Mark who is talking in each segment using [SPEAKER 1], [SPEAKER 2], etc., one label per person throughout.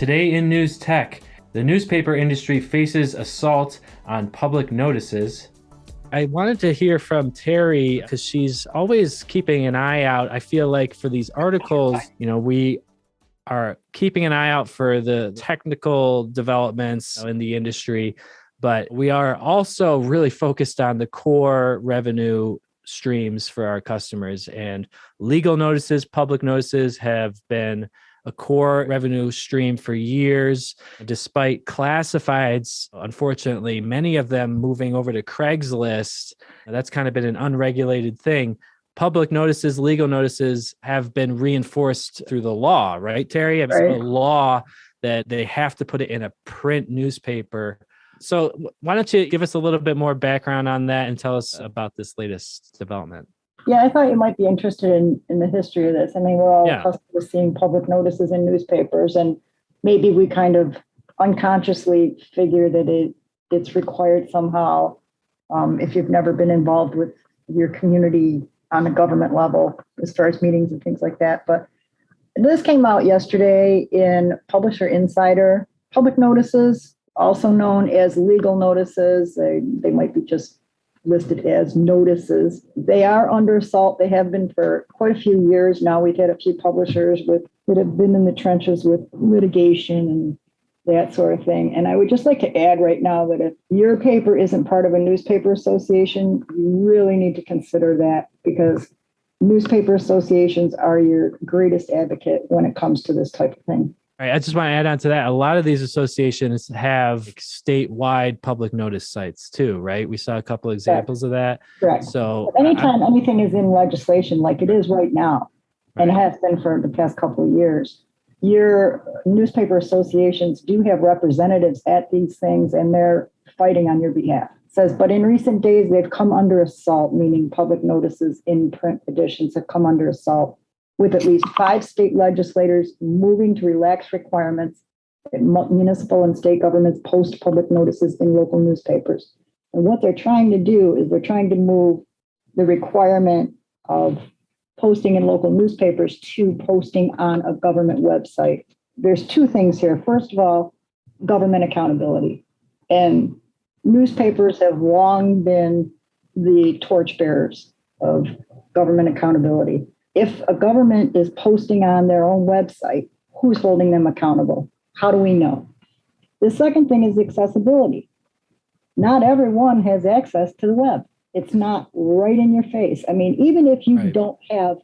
[SPEAKER 1] Today in News Tech, the newspaper industry faces assault on public notices. I wanted to hear from Teri because she's always keeping an eye out. I feel like for these articles, we are keeping an eye out for the technical developments in the industry, but we are also really focused on the core revenue streams for our customers. And legal notices, public notices have been a core revenue stream for years, despite classifieds, unfortunately, many of them moving over to Craigslist. That's kind of been an unregulated thing. Public notices, legal notices have been reinforced through the law, right, Teri? It's a law that they have to put it in a print newspaper. So why don't you give us a little bit more background on that and tell us about this latest development?
[SPEAKER 2] Yeah, I thought you might be interested in the history of this. I mean, we're all accustomed to seeing public notices in newspapers, and maybe we kind of unconsciously figure that it's required somehow if you've never been involved with your community on a government level as far as meetings and things like that. But this came out yesterday in Publisher Insider. Public notices, also known as legal notices, they might be just listed as notices. They are under assault. They have been for quite a few years now. We've had a few publishers that have been in the trenches with litigation and that sort of thing. And I would just like to add right now that if your paper isn't part of a newspaper association, you really need to consider that, because newspaper associations are your greatest advocate when it comes to this type of thing.
[SPEAKER 1] All right, I just want to add on to that. A lot of these associations have statewide public notice sites too, right? We saw a couple examples of that.
[SPEAKER 2] Correct.
[SPEAKER 1] So
[SPEAKER 2] anytime anything is in legislation, like it is right now, and has been for the past couple of years, your newspaper associations do have representatives at these things, and they're fighting on your behalf. It says, but in recent days, they've come under assault, meaning public notices in print editions have come under assault, with at least 5 state legislators moving to relax requirements that municipal and state governments post public notices in local newspapers. And what they're trying to do is they're trying to move the requirement of posting in local newspapers to posting on a government website. There's 2 things here. First of all, government accountability. And newspapers have long been the torchbearers of government accountability. If a government is posting on their own website, who's holding them accountable? How do we know? The second thing is accessibility. Not everyone has access to the web. It's not right in your face. I mean, even if you don't have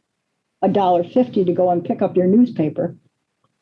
[SPEAKER 2] $1.50 to go and pick up your newspaper,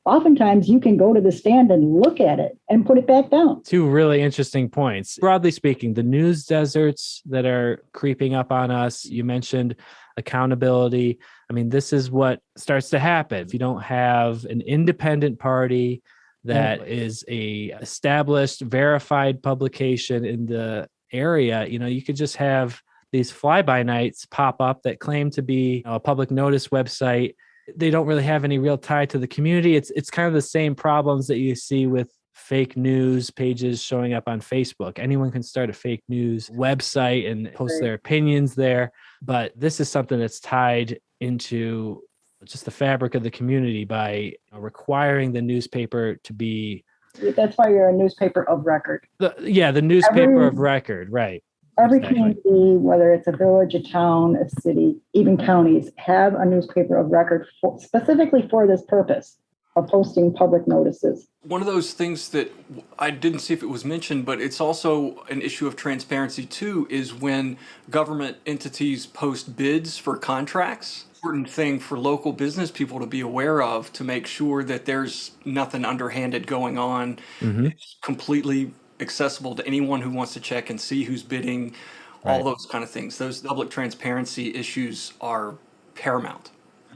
[SPEAKER 2] oftentimes you can go to the stand and look at it and put it back down.
[SPEAKER 1] 2 really interesting points. Broadly speaking, the news deserts that are creeping up on us, you mentioned accountability. I mean, this is what starts to happen. If you don't have an independent party that is a established, verified publication in the area, you could just have these fly-by-nights pop up that claim to be a public notice website. They don't really have any real tie to the community. It's kind of the same problems that you see with fake news pages showing up on Facebook. Anyone can start a fake news website and post their opinions there. But this is something that's tied into just the fabric of the community by requiring the newspaper to be.
[SPEAKER 2] That's why you're a newspaper of record.
[SPEAKER 1] The newspaper of record, right.
[SPEAKER 2] Every community, whether it's a village, a town, a city, even counties, have a newspaper of record specifically for this purpose of posting public notices.
[SPEAKER 3] One of those things that I didn't see if it was mentioned, but it's also an issue of transparency too, is when government entities post bids for contracts. Important thing for local business people to be aware of to make sure that there's nothing underhanded going on. Mm-hmm. It's completely accessible to anyone who wants to check and see who's bidding, all those kind of things. Those public transparency issues are paramount.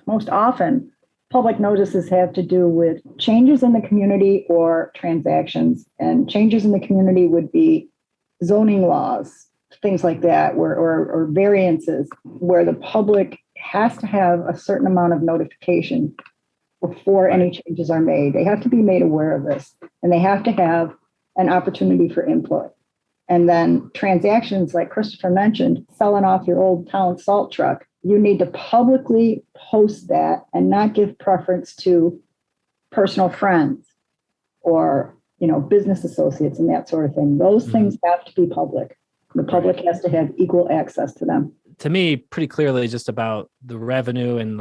[SPEAKER 2] Most often, public notices have to do with changes in the community or transactions. And changes in the community would be zoning laws, things like that, or variances, where the public has to have a certain amount of notification before any changes are made. They have to be made aware of this, and they have to have an opportunity for input. And then transactions, like Christopher mentioned, selling off your old town salt truck, you need to publicly post that and not give preference to personal friends. or, business associates and that sort of thing. Those things have to be public. The public has to have equal access to them.
[SPEAKER 1] To me, pretty clearly just about the revenue and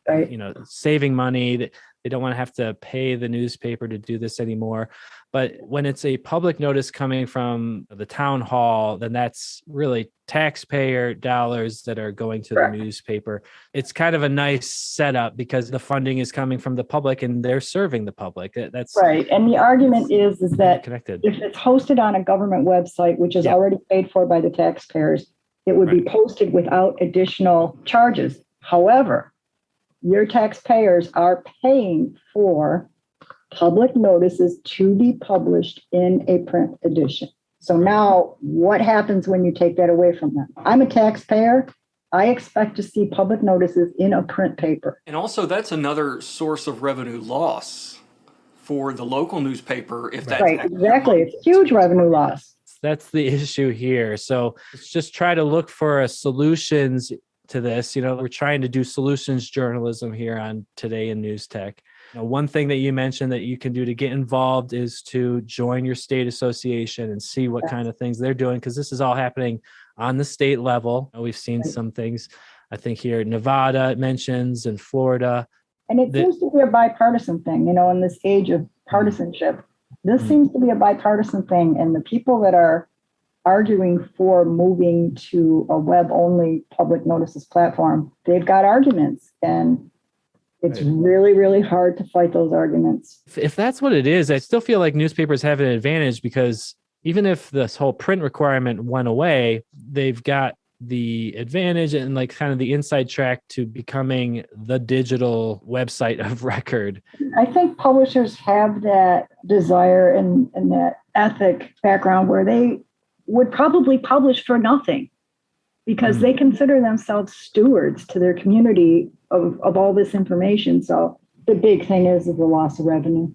[SPEAKER 2] Right.
[SPEAKER 1] saving money. They don't want to have to pay the newspaper to do this anymore. But when it's a public notice coming from the town hall, then that's really taxpayer dollars that are going to
[SPEAKER 2] Correct.
[SPEAKER 1] the newspaper. It's kind of a nice setup because the funding is coming from the public and they're serving the public. That's
[SPEAKER 2] right. And the argument is that
[SPEAKER 1] connected.
[SPEAKER 2] If it's hosted on a government website, which is already paid for by the taxpayers, it would be posted without additional charges. However, your taxpayers are paying for public notices to be published in a print edition. So now what happens when you take that away from them? I'm a taxpayer. I expect to see public notices in a print paper.
[SPEAKER 3] And also that's another source of revenue loss for the local newspaper. If that's
[SPEAKER 2] right, exactly. It's a huge revenue loss.
[SPEAKER 1] That's the issue here. So let's just try to look for solutions to this. We're trying to do solutions journalism here on Today in News Tech. One thing that you mentioned that you can do to get involved is to join your state association and see what kind of things they're doing, because this is all happening on the state level. We've seen some things, I think here in Nevada it mentions, in Florida.
[SPEAKER 2] And it seems to be a bipartisan thing, in this age of partisanship. This seems to be a bipartisan thing. And the people that are arguing for moving to a web-only public notices platform, they've got arguments. And it's really, really hard to fight those arguments.
[SPEAKER 1] If that's what it is, I still feel like newspapers have an advantage because even if this whole print requirement went away, they've got the advantage and kind of the inside track to becoming the digital website of record.
[SPEAKER 2] I think publishers have that desire and that ethic background where they would probably publish for nothing because they consider themselves stewards to their community of all this information. So the big thing is the loss of revenue.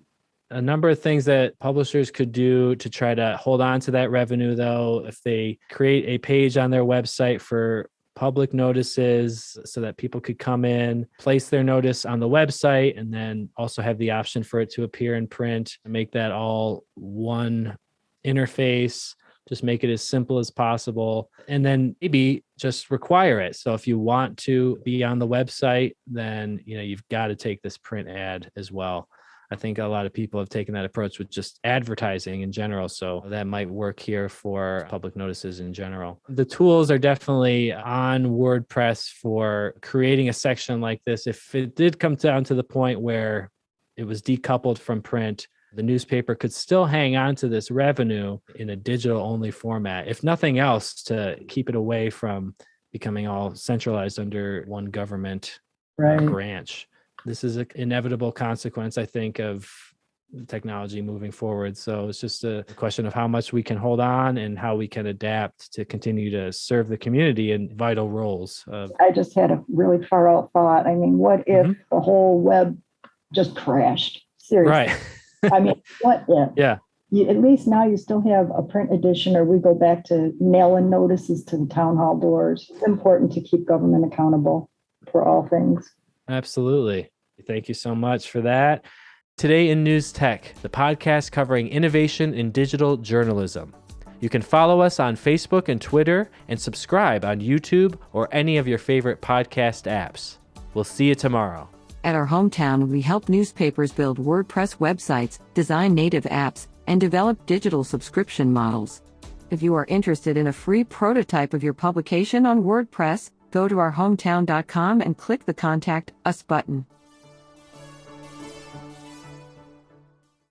[SPEAKER 1] A number of things that publishers could do to try to hold on to that revenue, though, if they create a page on their website for public notices so that people could come in, place their notice on the website, and then also have the option for it to appear in print, and make that all one interface. Just make it as simple as possible. And then maybe just require it. So if you want to be on the website, then you've got to take this print ad as well. I think a lot of people have taken that approach with just advertising in general. So that might work here for public notices in general. The tools are definitely on WordPress for creating a section like this. If it did come down to the point where it was decoupled from print, the newspaper could still hang on to this revenue in a digital only format, if nothing else, to keep it away from becoming all centralized under one government branch. This is an inevitable consequence, I think, of technology moving forward. So it's just a question of how much we can hold on and how we can adapt to continue to serve the community in vital roles.
[SPEAKER 2] I just had a really far out thought. I mean, what if the whole web just crashed? Seriously.
[SPEAKER 1] Right.
[SPEAKER 2] I mean, what if?
[SPEAKER 1] Yeah.
[SPEAKER 2] At least now you still have a print edition, or we go back to mailing notices to the town hall doors. It's important to keep government accountable for all things.
[SPEAKER 1] Absolutely. Thank you so much for that. Today in News Tech, the podcast covering innovation in digital journalism. You can follow us on Facebook and Twitter and subscribe on YouTube or any of your favorite podcast apps. We'll see you tomorrow.
[SPEAKER 4] At our hometown, we help newspapers build WordPress websites, design native apps, and develop digital subscription models. If you are interested in a free prototype of your publication on WordPress, go to ourhometown.com and click the Contact Us button.